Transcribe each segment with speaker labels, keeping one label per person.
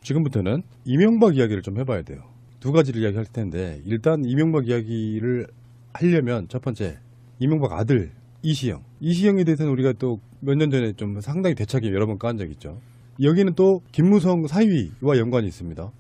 Speaker 1: 지금부터는 이명박 이야기를 좀 해봐야 돼요. 두 가지를 이야기할 텐데 일단 이명박 이야기를 하려면 첫 번째 이명박 아들 이시영. 이시영에 대해서는 우리가 또 몇 년 전에 좀 상당히 대차게 여러 번 까한 적이 있죠. 여기는 또 김무성 사위와 연관이 있습니다.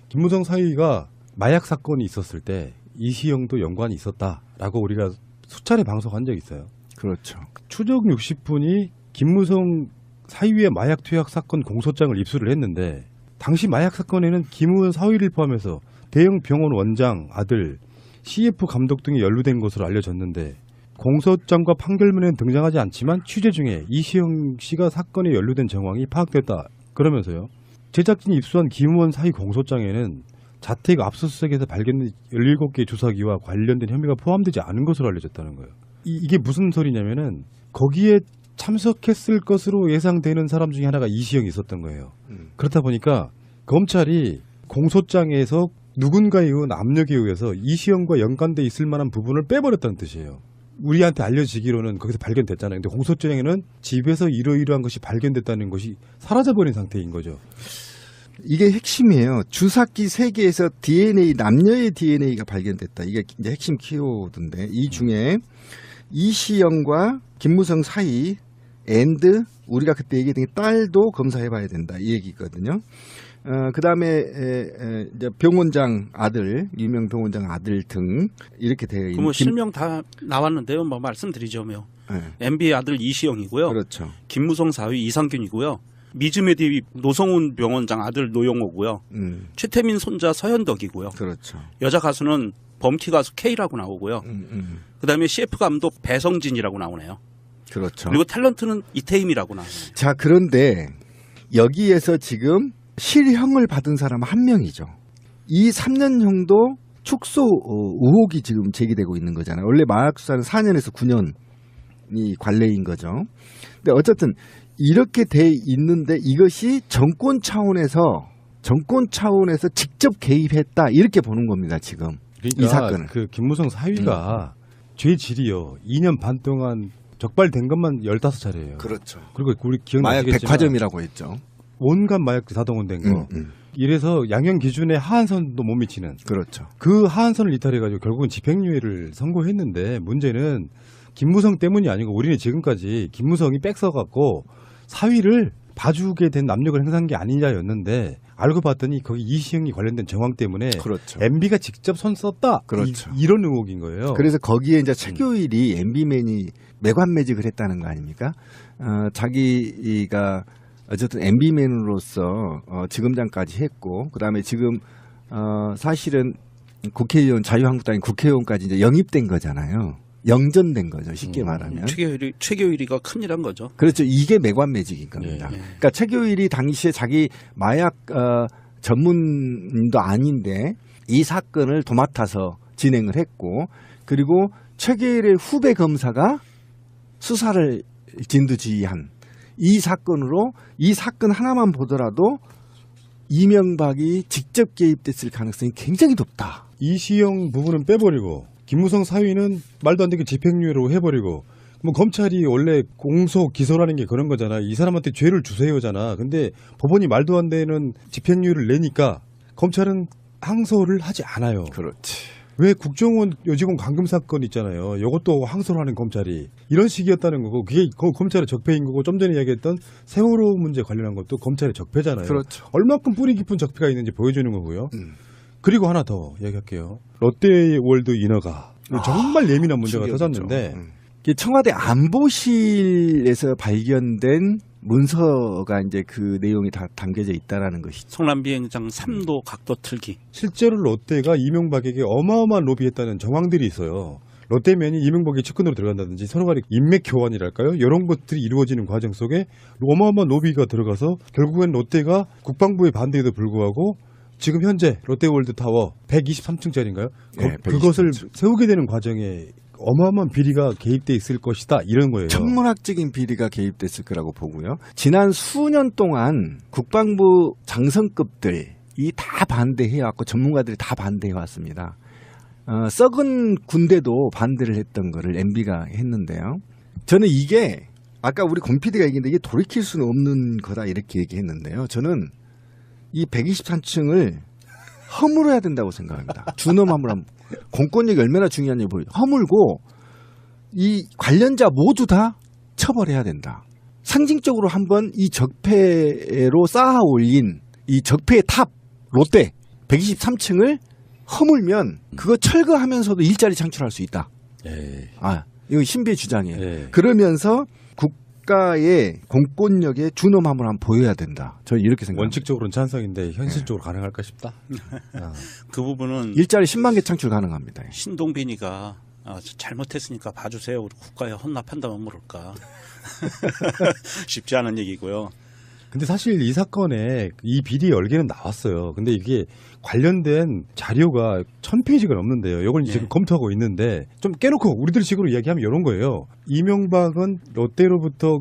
Speaker 1: 김무성 사위가 마약 사건이 있었을 때 이시영도 연관이 있었다라고 우리가 수차례 방송한 적이 있어요.
Speaker 2: 그렇죠.
Speaker 1: 추적 60분이 김무성 사위의 마약 투약 사건 공소장을 입수를 했는데 당시 마약 사건에는 김우현 사위를 포함해서 대형 병원 원장 아들, CF 감독 등이 연루된 것으로 알려졌는데 공소장과 판결문에는 등장하지 않지만 취재 중에 이시영 씨가 사건에 연루된 정황이 파악됐다. 그러면서요. 제작진이 입수한 김우현 사위 공소장에는 자택 압수수색에서 발견된 17개의 주사기와 관련된 혐의가 포함되지 않은 것으로 알려졌다는 거예요. 이게 무슨 소리냐면은 거기에 참석했을 것으로 예상되는 사람 중에 하나가 이시영이 있었던 거예요. 그렇다 보니까 검찰이 공소장에서 누군가에 의한 압력에 의해서 이시영과 연관돼 있을 만한 부분을 빼버렸다는 뜻이에요. 우리한테 알려지기로는 거기서 발견됐잖아요. 근데 공소장에는 집에서 이러이러한 것이 발견됐다는 것이 사라져버린 상태인 거죠.
Speaker 2: 이게 핵심이에요. 주사기 3개에서 DNA, 남녀의 DNA가 발견됐다. 이게 이제 핵심 키워드인데 이 중에 이시영과 김무성 사이 앤드 우리가 그때 얘기했던 게 딸도 검사해봐야 된다. 이 얘기거든요. 그 다음에 이제 병원장 아들, 유명 병원장 아들 등 이렇게 되어 있는.
Speaker 3: 뭐 실명 다 나왔는데요. 뭐 말씀드리자면 MB의 아들 이시영이고요.
Speaker 2: 그렇죠.
Speaker 3: 김무성 사위 이상균이고요. 미즈메디 노성훈 병원장 아들 노영호고요. 최태민 손자 서현덕이고요.
Speaker 2: 그렇죠.
Speaker 3: 여자 가수는 범키 가수 K라고 나오고요. 그다음에 CF 감독 배성진이라고 나오네요.
Speaker 2: 그렇죠.
Speaker 3: 그리고 탤런트는 이태임이라고 나와요.
Speaker 2: 자, 그런데 여기에서 지금 실형을 받은 사람은 한 명이죠. 이 3년형도 축소 의혹이 지금 제기되고 있는 거잖아요. 원래 마약 수사는 4년에서 9년이 관례인 거죠. 근데 어쨌든 이렇게 돼 있는데 이것이 정권 차원에서 직접 개입했다 이렇게 보는 겁니다. 지금
Speaker 1: 그러니까
Speaker 2: 이 사건은.
Speaker 1: 그 김무성 사위가 죄 질이요 2년 반 동안 적발된 것만 15차례예요.
Speaker 2: 그렇죠.
Speaker 1: 그리고 우리
Speaker 2: 마약
Speaker 1: 기억나시겠지만
Speaker 2: 백화점이라고 했죠.
Speaker 1: 온갖 마약 사동원된 거. 이래서 양형 기준에 하한선도 못 미치는.
Speaker 2: 그렇죠.
Speaker 1: 그 하한선을 이탈해가지고 결국은 집행유예를 선고했는데 문제는 김무성 때문이 아니고 우리는 지금까지 김무성이 빽서갖고 사위를 봐주게 된 압력을 행사한 게 아니냐였는데 알고 봤더니 거기 이시영이 관련된 정황 때문에
Speaker 2: 그렇죠.
Speaker 1: MB가 직접 손 썼다.
Speaker 2: 그렇죠.
Speaker 1: 이런 의혹인 거예요.
Speaker 2: 그래서 거기에 이제 최교일이 MB맨이 매관매직을 했다는 거 아닙니까? 자기가 어쨌든 MB맨으로서 지검장까지 했고 그다음에 지금 사실은 국회의원 자유한국당이 국회의원까지 이제 영입된 거잖아요. 영전된 거죠. 쉽게 말하면.
Speaker 3: 최교일이가 큰일한 거죠.
Speaker 2: 그렇죠. 이게 매관매직인 겁니다. 그러니까 최교일이 당시에 자기 마약 전문도 아닌데 이 사건을 도맡아서 진행을 했고 그리고 최교일의 후배 검사가 수사를 진두지휘한 이 사건으로 이 사건 하나만 보더라도 이명박이 직접 개입됐을 가능성이 굉장히 높다.
Speaker 1: 이시영 부분은 빼버리고 김무성 사위는 말도 안 되게 집행유예로 해버리고 뭐 검찰이 원래 공소 기소라는 게 그런 거잖아. 이 사람한테 죄를 주세요잖아. 근데 법원이 말도 안 되는 집행유예를 내니까 검찰은 항소를 하지 않아요.
Speaker 2: 그렇지.
Speaker 1: 왜 국정원 여직원 감금 사건 있잖아요. 이것도 항소를 하는 검찰이 이런 식이었다는 거고 그게 검찰의 적폐인 거고 좀 전에 이야기했던 세월호 문제 관련한 것도 검찰의 적폐잖아요.
Speaker 2: 그렇죠.
Speaker 1: 얼마큼 뿌리 깊은 적폐가 있는지 보여주는 거고요. 그리고 하나 더 이야기할게요. 롯데월드 인허가 정말 예민한 문제가 터졌는데
Speaker 2: 청와대 안보실에서 발견된 문서가 이제 그 내용이 다 담겨져 있다라는 것이죠.
Speaker 3: 성남 비행장 3도 각도 틀기.
Speaker 1: 실제로 롯데가 이명박에게 어마어마한 로비했다는 정황들이 있어요. 롯데면이 이명박의 측근으로 들어간다든지 서로 간의 인맥 교환이랄까요? 이런 것들이 이루어지는 과정 속에 어마어마한 로비가 들어가서 결국엔 롯데가 국방부의 반대에도 불구하고 지금 현재 롯데월드 타워 123층짜리인가요?
Speaker 2: 네,
Speaker 1: 그것을 세우게 되는 과정에 어마어마한 비리가 개입돼 있을 것이다 이런 거예요.
Speaker 2: 천문학적인 비리가 개입됐을 거라고 보고요. 지난 수년 동안 국방부 장성급들이 다 반대해왔고 전문가들이 다 반대해왔습니다. 썩은 군대도 반대를 했던 거를 MB가 했는데요. 저는 이게 아까 우리 권 PD가 얘기했는데 이게 돌이킬 수는 없는 거다 이렇게 얘기했는데요. 저는 이 123층을 허물어야 된다고 생각합니다. 준엄 허물함. 공권력이 얼마나 중요한지 보여요. 허물고 이 관련자 모두 다 처벌해야 된다. 상징적으로 한번 이 적폐로 쌓아 올린 이 적폐의 탑 롯데 123층을 허물면 그거 철거하면서도 일자리 창출할 수 있다. 이거 신비의 주장이에요. 그러면서 국가의 공권력의 준엄함을 한번 보여야 된다. 저는 이렇게 생각합니다.
Speaker 1: 원칙적으로는 찬성인데 현실적으로 가능할까 싶다.
Speaker 3: 그 부분은
Speaker 2: 일자리 10만 개 창출 가능합니다.
Speaker 3: 신동빈이가 잘못했으니까 봐주세요. 우리 국가에 헌납한다면 모를까. 쉽지 않은 얘기고요.
Speaker 1: 근데 사실 이 사건에 이 비리 열개는 나왔어요. 근데 이게 관련된 자료가 1000페이지가 넘는데요. 이걸 지금 검토하고 있는데 좀 깨놓고 우리들 식으로 이야기하면 이런 거예요. 이명박은 롯데로부터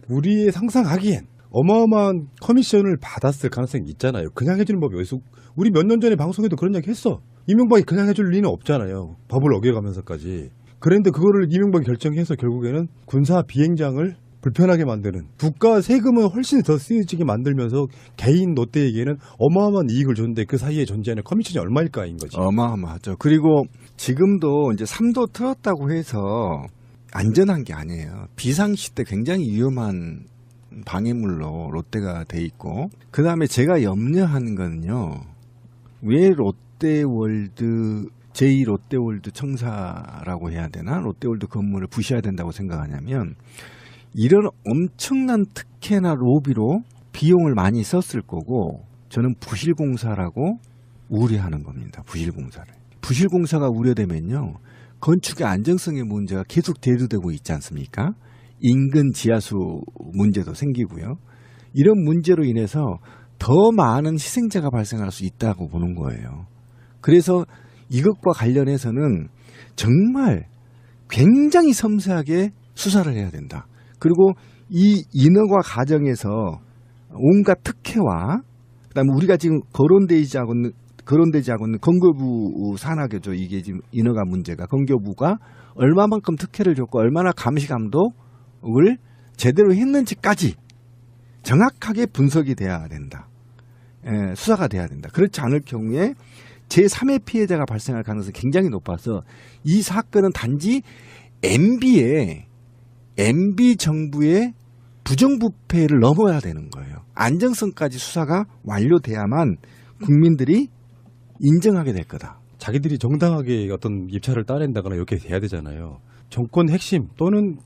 Speaker 1: 우리의 상상하기엔 어마어마한 커미션을 받았을 가능성이 있잖아요. 그냥 해주는 법이 어디서 우리 몇 년 전에 방송에도 그런 이야기 했어. 이명박이 그냥 해줄 리는 없잖아요. 법을 어겨가면서까지. 그런데 그거를 이명박이 결정해서 결국에는 군사 비행장을 불편하게 만드는 국가 세금은 훨씬 더 쓰여지게 만들면서 개인 롯데에게는 어마어마한 이익을 줬는데 그 사이에 존재하는 커미션이 얼마일까인 거지.
Speaker 2: 어마어마하죠. 그리고 지금도 이제 3도 틀었다고 해서 안전한 게 아니에요. 비상시 때 굉장히 위험한 방해물로 롯데가 돼 있고 그 다음에 제가 염려하는 거는요. 왜 롯데월드 제2롯데월드 청사라고 해야 되나? 롯데월드 건물을 부셔야 된다고 생각하냐면 이런 엄청난 특혜나 로비로 비용을 많이 썼을 거고 저는 부실공사라고 우려하는 겁니다. 부실공사를. 부실공사가 우려되면요. 건축의 안정성의 문제가 계속 대두되고 있지 않습니까? 인근 지하수 문제도 생기고요. 이런 문제로 인해서 더 많은 희생자가 발생할 수 있다고 보는 거예요. 그래서 이것과 관련해서는 정말 굉장히 섬세하게 수사를 해야 된다. 그리고 이 인허가 과정에서 온갖 특혜와 그다음에 우리가 지금 거론되지 않고 있는 건교부 산하교죠. 이게 지금 인허가 문제가 건교부가 얼마만큼 특혜를 줬고 얼마나 감시 감독을 제대로 했는지까지 정확하게 분석이 돼야 된다. 수사가 돼야 된다. 그렇지 않을 경우에 제3의 피해자가 발생할 가능성이 굉장히 높아서 이 사건은 단지 MB 정부의 부정부패를 넘어야 되는 거예요. 안정성까지 수사가 완료돼야만 국민들이 인정하게 될 거다.
Speaker 1: 자기들이 정당하게 어떤 입찰을 따낸다거나 이렇게 돼야 되잖아요. 정권 핵심 또는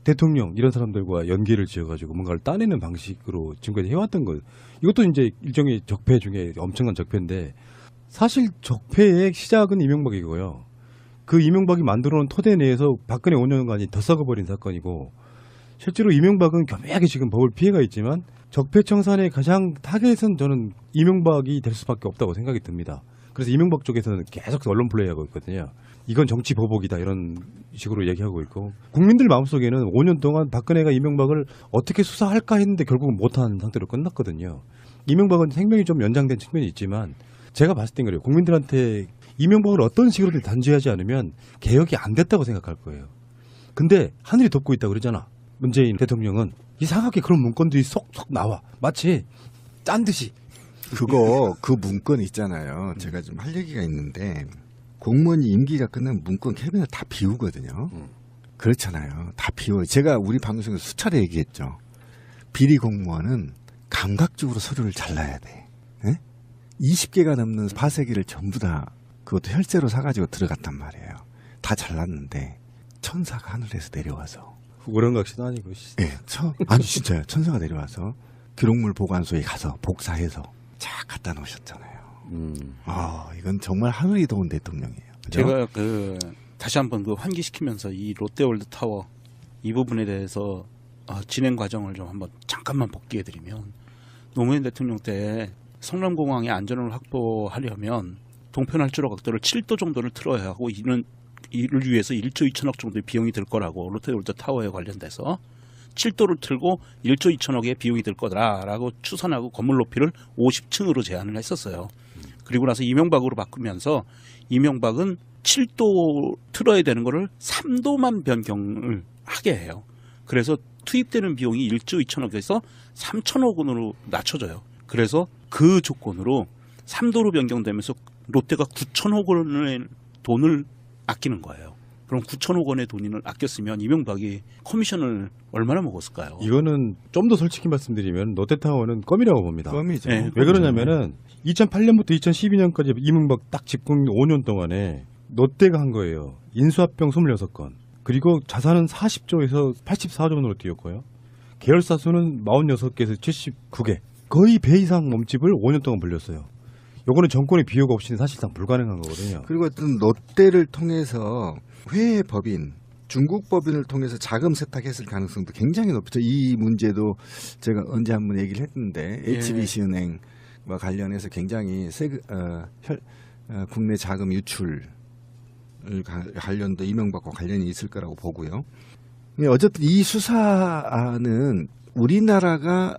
Speaker 1: 대통령 이런 사람들과 연계를 지어가지고 뭔가를 따내는 방식으로 지금까지 해왔던 거. 이것도 이제 일종의 적폐 중에 엄청난 적폐인데 사실 적폐의 시작은 이명박이고요. 그 이명박이 만들어놓은 토대 내에서 박근혜 5년간이 더 썩어버린 사건이고 실제로 이명박은 교묘하게 지금 법을 피해가 있지만 적폐청산의 가장 타겟은 저는 이명박이 될 수밖에 없다고 생각이 듭니다. 그래서 이명박 쪽에서는 계속 언론 플레이하고 있거든요. 이건 정치 보복이다 이런 식으로 얘기하고 있고 국민들 마음속에는 5년 동안 박근혜가 이명박을 어떻게 수사할까 했는데 결국은 못한 상태로 끝났거든요. 이명박은 생명이 좀 연장된 측면이 있지만 제가 봤을 땐 그래요. 국민들한테 이명박을 어떤 식으로든 단죄하지 않으면 개혁이 안 됐다고 생각할 거예요. 근데 하늘이 덮고 있다고 그러잖아. 문재인 대통령은 이상하게 그런 문건들이 쏙쏙 나와. 마치 짠 듯이.
Speaker 2: 그 문건 있잖아요. 제가 좀 할 얘기가 있는데 공무원이 임기가 끝나면 문건 캐비넷 다 비우거든요. 그렇잖아요. 다 비워요. 제가 우리 방송에서 수차례 얘기했죠. 비리 공무원은 감각적으로 서류를 잘라야 돼. 네? 20개가 넘는 파쇄기를 전부 다 그것도 혈세로 사가지고 들어갔단 말이에요. 다 잘랐는데 천사가 하늘에서 내려와서
Speaker 1: 우렁각시도 아니고.
Speaker 2: 네, 아니 진짜요. 천사가 내려와서 기록물 보관소에 가서 복사해서 쫙 갖다 놓으셨잖아요. 이건 정말 하늘이 도운 대통령이에요. 그죠?
Speaker 3: 제가 다시 한번 환기시키면서 이 롯데월드 타워 이 부분에 대해서 진행 과정을 좀 한번 잠깐만 복기해드리면 노무현 대통령 때 성남공항의 안전을 확보하려면 동편활주로 각도를 7도 정도를 틀어야 하고 이를 위해서 1조 2천억 정도의 비용이 들 거라고 롯데월드 타워에 관련돼서 7도를 틀고 1조 2천억의 비용이 들 거다라고 추산하고 건물 높이를 50층으로 제한을 했었어요. 그리고 나서 이명박으로 바꾸면서 이명박은 7도 틀어야 되는 거를 3도만 변경을 하게 해요. 그래서 투입되는 비용이 1조 2천억에서 3천억 원으로 낮춰져요. 그래서 그 조건으로 3도로 변경되면서 롯데가 9천억 원의 돈을 아끼는 거예요. 그럼 9천억 원의 돈을 아꼈으면 이명박이 커미션을 얼마나 먹었을까요?
Speaker 1: 이거는 좀 더 솔직히 말씀드리면 롯데타워는 껌이라고 봅니다.
Speaker 2: 껌이죠.
Speaker 3: 네.
Speaker 1: 왜 그러냐면은 2008년부터 2012년까지 이명박 딱 집권 5년 동안에 롯데가 한 거예요. 인수합병 26건. 그리고 자산은 40조에서 84조 원으로 뛰었고요. 계열사 수는 46개에서 79개. 거의 배 이상 몸집을 5년 동안 벌렸어요. 요거는 정권의 비호가 없이는 사실상 불가능한 거거든요.
Speaker 2: 그리고 어떤 롯데를 통해서 해외 법인, 중국 법인을 통해서 자금 세탁했을 가능성도 굉장히 높죠. 이 문제도 제가 언제 한번 얘기를 했는데
Speaker 3: 예.
Speaker 2: HBC은행과 관련해서 굉장히 국내 자금 유출 관련도 이명박과 관련이 있을 거라고 보고요. 어쨌든 이 수사는 우리나라가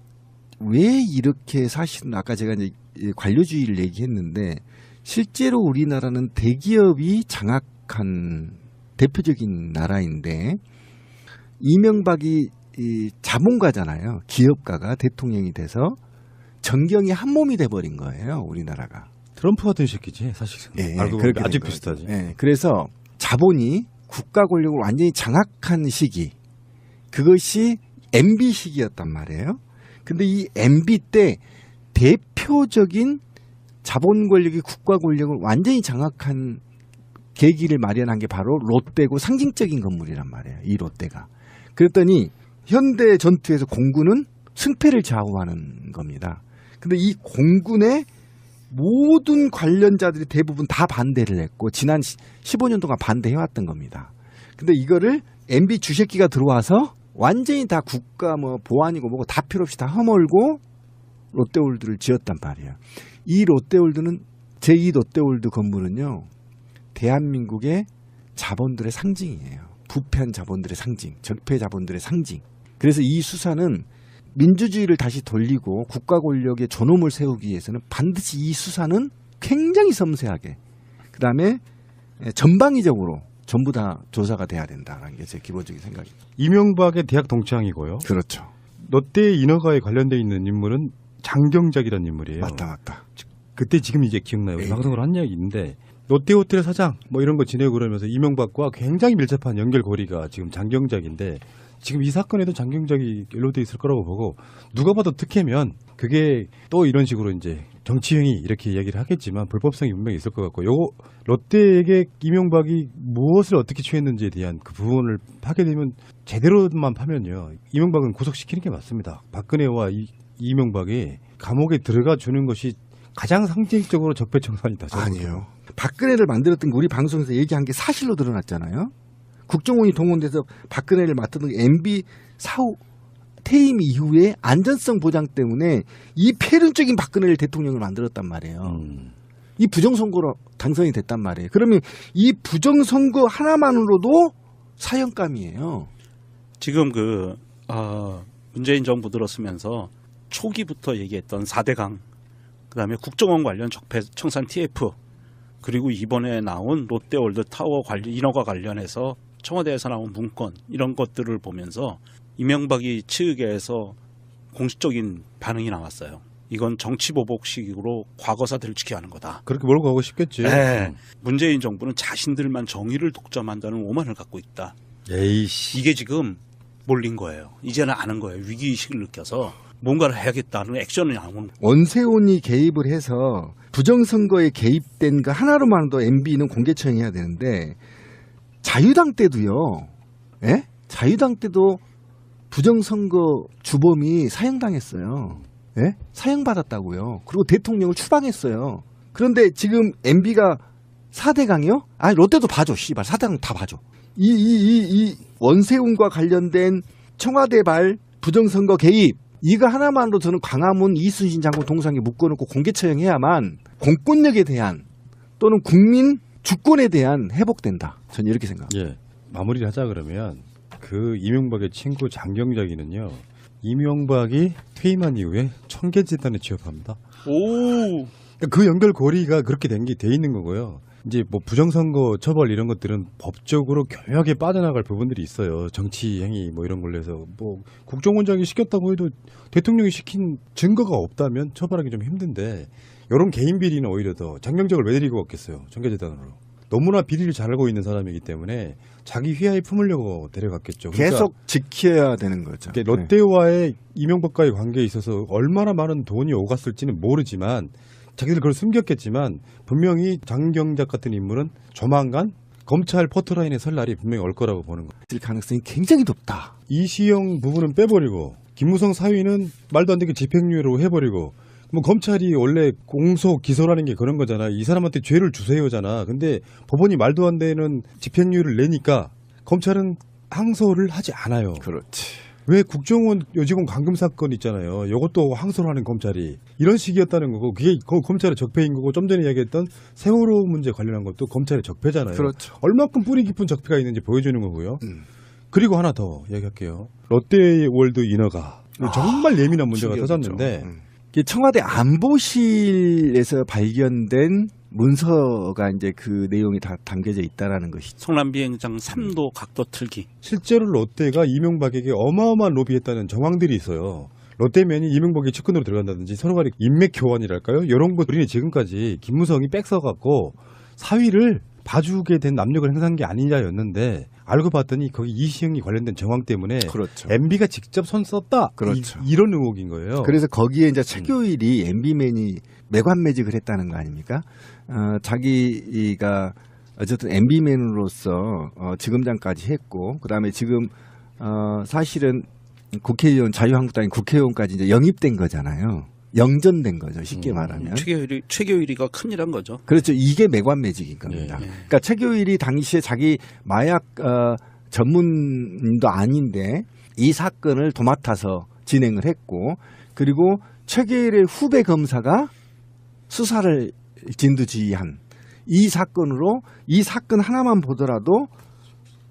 Speaker 2: 왜 이렇게 사실은 아까 제가 이제 관료주의를 얘기했는데 실제로 우리나라는 대기업이 장악한 대표적인 나라인데 이명박이 이 자본가잖아요. 기업가가 대통령이 돼서 정경이 한 몸이 돼버린 거예요. 우리나라가.
Speaker 1: 트럼프 같은 새끼지 사실.
Speaker 2: 예,
Speaker 1: 알고
Speaker 2: 그렇게
Speaker 1: 보면 아주
Speaker 2: 된 거죠.
Speaker 1: 비슷하지.
Speaker 2: 예, 그래서 자본이 국가 권력을 완전히 장악한 시기, 그것이 MB 시기였단 말이에요. 근데 이 MB 때 대표적인 자본 권력이 국가 권력을 완전히 장악한 계기를 마련한 게 바로 롯데고 상징적인 건물이란 말이에요. 이 롯데가. 그랬더니 현대 전투에서 공군은 승패를 좌우하는 겁니다. 근데 이 공군의 모든 관련자들이 대부분 다 반대를 했고 지난 15년 동안 반대해왔던 겁니다. 근데 이거를 MB 주식기가 들어와서 완전히 다 국가 뭐 보안이고 뭐고 다 필요 없이 다 허물고 롯데월드를 지었단 말이에요. 이 롯데월드는 제2 롯데월드 건물은요. 대한민국의 자본들의 상징이에요. 부패한 자본들의 상징, 적폐 자본들의 상징. 그래서 이 수사는 민주주의를 다시 돌리고 국가 권력의 존엄을 세우기 위해서는 반드시 이 수사는 굉장히 섬세하게 그다음에 전방위적으로 전부 다 조사가 돼야 된다는 게 제 기본적인 생각입니다.
Speaker 1: 이명박의 대학 동창이고요.
Speaker 2: 그렇죠.
Speaker 1: 롯데 인허가에 관련돼 있는 인물은 장경작이라는 인물이에요.
Speaker 2: 맞다.
Speaker 1: 그때 지금 이제 기억나요.
Speaker 2: 네.
Speaker 1: 방송을 한 이야기 있는데 롯데호텔 사장 뭐 이런 거 지내고 그러면서 이명박과 굉장히 밀접한 연결고리가 지금 장경작인데 지금 이 사건에도 장경작이 연루돼 있을 거라고 보고 누가 봐도 특혜면 그게 또 이런 식으로 이제 정치행위 이렇게 이야기를 하겠지만 불법성이 분명히 있을 것 같고 요거 롯데에게 이명박이 무엇을 어떻게 취했는지에 대한 그 부분을 파게 되면 제대로만 파면요 이명박은 구속시키는 게 맞습니다. 박근혜와 이명박이 감옥에 들어가 주는 것이 가장 상징적으로 적폐청산이다.
Speaker 2: 아니에요. 박근혜를 만들었던 게 우리 방송에서 얘기한 게 사실로 드러났잖아요. 국정원이 동원돼서 박근혜를 맡던 MB 사후 퇴임 이후에 안전성 보장 때문에 이 폐륜적인 박근혜를 대통령을 만들었단 말이에요. 이 부정선거로 당선이 됐단 말이에요. 그러면 이 부정선거 하나만으로도 사형감이에요.
Speaker 3: 지금 문재인 정부 들었으면서 초기부터 얘기했던 4대강, 그다음에 국정원 관련 적폐 청산 TF, 그리고 이번에 나온 롯데월드 타워 인허가 관련해서 청와대에서 나온 문건 이런 것들을 보면서 이명박이 측에서 공식적인 반응이 나왔어요. 이건 정치보복식으로 과거사들을 지켜야 하는 거다.
Speaker 1: 그렇게 몰고 가고 싶겠지.
Speaker 3: 네. 문재인 정부는 자신들만 정의를 독점한다는 오만을 갖고 있다.
Speaker 1: 에이씨.
Speaker 3: 이게 지금 몰린 거예요. 이제는 아는 거예요. 위기의식을 느껴서 뭔가를 해야겠다는 액션이 나오는.
Speaker 2: 원세훈이 개입을 해서 부정선거에 개입된 거 하나로만도 MB는 공개처형해야 되는데 자유당 때도요. 예? 자유당 때도 부정선거 주범이 사형당했어요. 예? 사형받았다고요. 그리고 대통령을 추방했어요. 그런데 지금 MB가 4대강이요? 아니 롯데도 봐줘. 씨발 4대강 다 봐줘. 이 원세훈과 관련된 청와대발 부정선거 개입 이거 하나만으로 저는 광화문 이순신 장군 동상에 묶어놓고 공개처형해야만 공권력에 대한 또는 국민 주권에 대한 회복된다. 저는 이렇게 생각합니다.
Speaker 1: 예. 마무리를 하자 그러면 그 이명박의 친구 장경작이는요. 이명박이 퇴임한 이후에 청계재단에 취업합니다.
Speaker 3: 오.
Speaker 1: 그 연결고리가 그렇게 돼 있는 거고요. 이제 뭐 부정선거 처벌 이런 것들은 법적으로 교묘하게 빠져나갈 부분들이 있어요. 정치 행위 뭐 이런 걸로 해서 뭐 국정원장이 시켰다고 해도 대통령이 시킨 증거가 없다면 처벌하기 좀 힘든데 이런 개인 비리는 오히려 더 장명적을 왜 데리고 왔겠어요. 전개재단으로. 너무나 비리를 잘 알고 있는 사람이기 때문에 자기 휘하에 품으려고 데려갔겠죠.
Speaker 2: 계속 지켜야 되는 거죠.
Speaker 1: 그러니까 롯데와의 이명박과의 관계에 있어서 얼마나 많은 돈이 오갔을지는 모르지만 자기들 그걸 숨겼겠지만 분명히 장경작 같은 인물은 조만간 검찰 포토라인에 설 날이 분명히 올 거라고 보는 거예요.
Speaker 2: 될 가능성이 굉장히 높다.
Speaker 1: 이시영 부분은 빼버리고 김무성 사위는 말도 안 되게 집행유예로 해버리고 뭐 검찰이 원래 공소 기소라는 게 그런 거잖아. 이 사람한테 죄를 주세요잖아. 근데 법원이 말도 안 되는 집행유예를 내니까 검찰은 항소를 하지 않아요.
Speaker 2: 그렇지.
Speaker 1: 왜 국정원 여직원 감금 사건 있잖아요. 이것도 항소를 하는 검찰이 이런 식이었다는 거고 그게 검찰의 적폐인 거고 좀 전에 이야기했던 세월호 문제 관련한 것도 검찰의 적폐잖아요.
Speaker 2: 그렇죠.
Speaker 1: 얼마큼 뿌리 깊은 적폐가 있는지 보여주는 거고요. 그리고 하나 더 이야기할게요. 롯데월드 인허가 정말 예민한 문제가 터졌는데
Speaker 2: 이게 청와대 안보실에서 발견된 문서가 이제 그 내용이 다 담겨져 있다라는 것이죠.
Speaker 3: 성남 비행장 3도 각도 틀기.
Speaker 1: 실제로 롯데가 이명박에게 어마어마한 로비했다는 정황들이 있어요. 롯데면이 이명박의 측근으로 들어간다든지 서로 간의 인맥 교환이랄까요? 이런 것 우리는 지금까지 김무성이 뺏어갖고 사위를 봐주게 된 압력을 행사한 게 아니냐였는데 알고 봤더니 거기 이시영이 관련된 정황 때문에
Speaker 2: 그렇죠.
Speaker 1: MB가 직접 손 썼다.
Speaker 2: 그렇죠.
Speaker 1: 이런 의혹인 거예요.
Speaker 2: 그래서 거기에 이제 최교일이 MB맨이 매관매직을 했다는 거 아닙니까? 자기가 어쨌든 MB맨으로서 지검장까지 했고 그다음에 지금 사실은 국회의원 자유한국당인 국회의원까지 이제 영입된 거잖아요. 영전된 거죠. 쉽게 말하면.
Speaker 3: 최교일이가 큰일한 거죠.
Speaker 2: 그렇죠. 이게 매관매직인 겁니다.
Speaker 3: 예.
Speaker 2: 그러니까 최교일이 당시에 자기 마약 전문도 아닌데 이 사건을 도맡아서 진행을 했고 그리고 최교일의 후배 검사가 수사를 진두지휘한 이 사건으로 이 사건 하나만 보더라도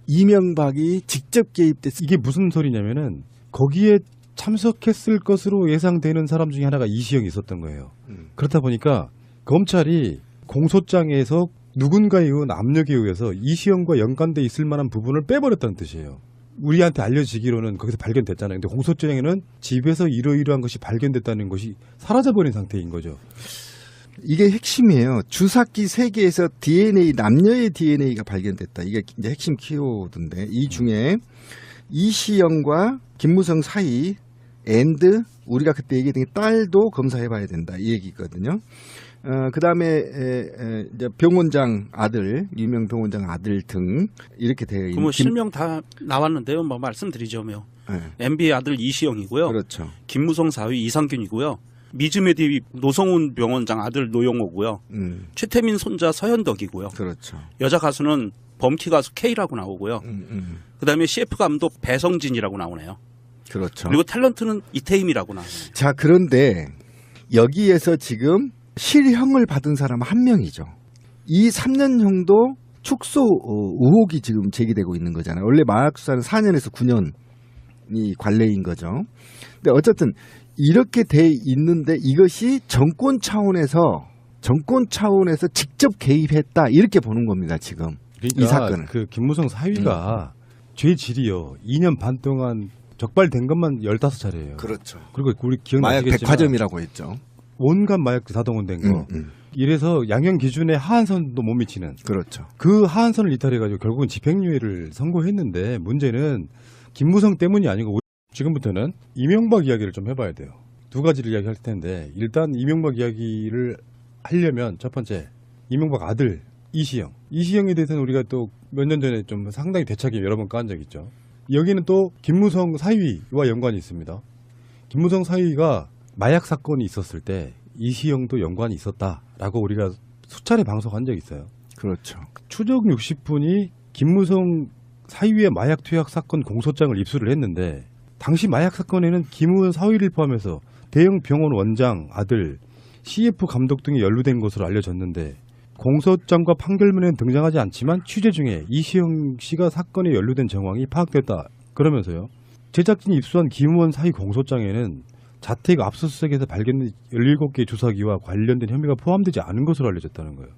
Speaker 2: 이명박이 직접 개입돼서
Speaker 1: 이게 무슨 소리냐면은 거기에 참석했을 것으로 예상되는 사람 중에 하나가 이시영이 있었던 거예요. 그렇다 보니까 검찰이 공소장에서 누군가에 의한 압력에 의해서 이시영과 연관돼 있을 만한 부분을 빼버렸다는 뜻이에요. 우리한테 알려지기로는 거기서 발견됐잖아요. 근데 공소장에는 집에서 이러이러한 것이 발견됐다는 것이 사라져버린 상태인 거죠.
Speaker 2: 이게 핵심이에요. 주사기 3개에서 DNA, 남녀의 DNA가 발견됐다. 이게 이제 핵심 키워드인데 이 중에 이시영과 김무성 사이 앤드 우리가 그때 얘기했던 게 딸도 검사해봐야 된다. 이 얘기거든요. 그 다음에 이제 병원장 아들, 유명 병원장 아들 등 이렇게 되어 있는.
Speaker 3: 뭐 실명 다 나왔는데요. 뭐 말씀드리자면
Speaker 2: 네.
Speaker 3: MB의 아들 이시영이고요.
Speaker 2: 그렇죠.
Speaker 3: 김무성 사위 이상균이고요. 미즈메디 노성훈 병원장 아들 노영호고요. 최태민 손자 서현덕이고요.
Speaker 2: 그렇죠.
Speaker 3: 여자 가수는 범키 가수 K라고 나오고요. 그다음에 CF 감독 배성진이라고 나오네요.
Speaker 2: 그렇죠.
Speaker 3: 그리고 탤런트는 이태임이라고 나오네요.
Speaker 2: 자, 그런데 여기에서 지금 실형을 받은 사람은 한 명이죠. 이 3년형도 축소 의혹이 지금 제기되고 있는 거잖아요. 원래 마약 수사는 4년에서 9년이 관례인 거죠. 근데 어쨌든 이렇게 돼 있는데 이것이 정권 차원에서 직접 개입했다 이렇게 보는 겁니다. 지금
Speaker 1: 그러니까
Speaker 2: 이 사건은.
Speaker 1: 그 김무성 사위가 죄질이요. 2년 반 동안 적발된 것만 15차례예요.
Speaker 2: 그렇죠.
Speaker 1: 그리고 우리
Speaker 2: 마약
Speaker 1: 기억나시겠지만
Speaker 2: 백화점이라고 했죠.
Speaker 1: 온갖 마약도 다 동원된 거. 이래서 양형 기준에 하한선도 못 미치는.
Speaker 2: 그렇죠.
Speaker 1: 그 하한선을 이탈해가지고 결국은 집행유예를 선고했는데 문제는 김무성 때문이 아니고 지금부터는 이명박 이야기를 좀 해봐야 돼요. 두 가지를 이야기할 텐데 일단 이명박 이야기를 하려면 첫 번째 이명박 아들 이시영. 이시영에 대해서는 우리가 또 몇 년 전에 좀 상당히 대차게 여러 번 깐 적 있죠. 여기는 또 김무성 사위와 연관이 있습니다. 김무성 사위가 마약 사건이 있었을 때 이시영도 연관이 있었다라고 우리가 수차례 방송한 적이 있어요.
Speaker 2: 그렇죠.
Speaker 1: 추적 60분이 김무성 사위의 마약 투약 사건 공소장을 입수를 했는데 당시 마약 사건에는 김우현 사위를 포함해서 대형 병원 원장 아들 CF 감독 등이 연루된 것으로 알려졌는데 공소장과 판결문에는 등장하지 않지만 취재 중에 이시영 씨가 사건에 연루된 정황이 파악됐다. 그러면서요. 제작진이 입수한 김우현 사위 공소장에는 자택 압수수색에서 발견된 17개의 주사기와 관련된 혐의가 포함되지 않은 것으로 알려졌다는 거예요.